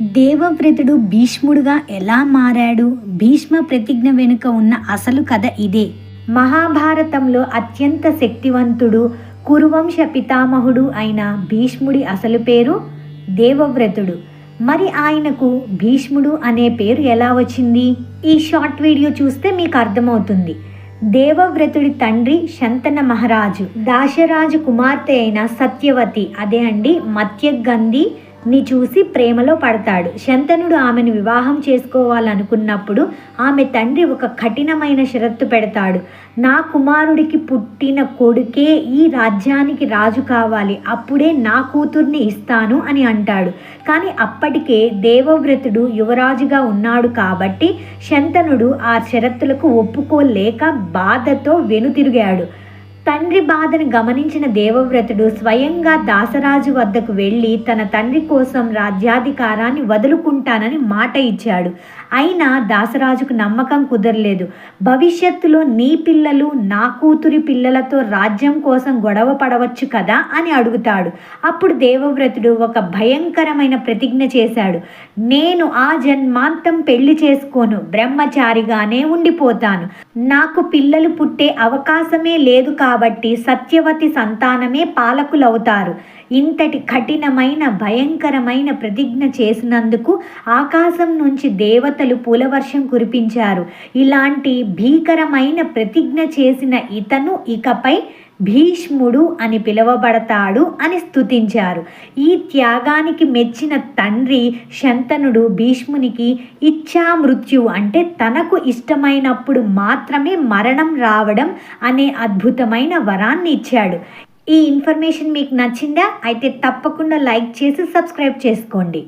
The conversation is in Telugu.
దేవవ్రతుడు భీష్ముడుగా ఎలా మారాడు? భీష్మ ప్రతిజ్ఞ వెనుక ఉన్న అసలు కథ ఇదే. మహాభారతంలో అత్యంత శక్తివంతుడు, కురువంశ పితామహుడు అయిన భీష్ముడి అసలు పేరు దేవవ్రతుడు. మరి ఆయనకు భీష్ముడు అనే పేరు ఎలా వచ్చింది? ఈ షార్ట్ వీడియో చూస్తే మీకు అర్థమవుతుంది. దేవవ్రతుడి తండ్రి శంతన మహారాజు దాశరాజు కుమార్తె అయిన సత్యవతి, అదే అండి మత్యగంధి ని చూసి ప్రేమలో పడతాడు. శంతనుడు ఆమెను వివాహం చేసుకోవాలనుకున్నప్పుడు ఆమె తండ్రి ఒక కఠినమైన షరత్తు పెడతాడు. నా కుమారుడికి పుట్టిన కొడుకే ఈ రాజ్యానికి రాజు కావాలి, అప్పుడే నా కూతుర్ని ఇస్తాను అని అంటాడు. కానీ అప్పటికే దేవవ్రతుడు యువరాజుగా ఉన్నాడు కాబట్టి శంతనుడు ఆ షరతులకు ఒప్పుకోలేక బాధతో వెనుతిరిగాడు. తండ్రి బాధను గమనించిన దేవవ్రతుడు స్వయంగా దాసరాజు వద్దకు వెళ్ళి తన తండ్రి కోసం రాజ్యాధికారాన్ని వదులుకుంటానని మాట ఇచ్చాడు. అయినా దాసరాజుకు నమ్మకం కుదరలేదు. భవిష్యత్తులో నీ పిల్లలు నా కూతురి పిల్లలతో రాజ్యం కోసం గొడవ పడవచ్చు కదా అని అడుగుతాడు. అప్పుడు దేవవ్రతుడు ఒక భయంకరమైన ప్రతిజ్ఞ చేశాడు. నేను ఆ జన్మాంతం పెళ్లి చేసుకోను, బ్రహ్మచారిగానే ఉండిపోతాను. నాకు పిల్లలు పుట్టే అవకాశమే లేదు కాబట్టి సత్యవతి సంతానమే పాలకులవుతారు. ఇంతటి కఠినమైన భయంకరమైన ప్రతిజ్ఞ చేసినందుకు ఆకాశం నుంచి దేవతలు పూలవర్షం కురిపించారు. ఇలాంటి భీకరమైన ప్రతిజ్ఞ చేసిన ఇతను ఇకపై భీష్ముడు అని పిలువబడతాడు అని స్తుతించారు. ఈ త్యాగానికి మెచ్చిన తండ్రి శంతనుడు భీష్మునికి ఇచ్ఛా మృత్యు, అంటే తనకు ఇష్టమైనప్పుడు మాత్రమే మరణం రావడం అనే అద్భుతమైన వరాన్ని ఇచ్చాడు. ఈ ఇన్ఫర్మేషన్ మీకు నచ్చిందా? అయితే తప్పకుండా లైక్ చేసి సబ్స్క్రైబ్ చేసుకోండి.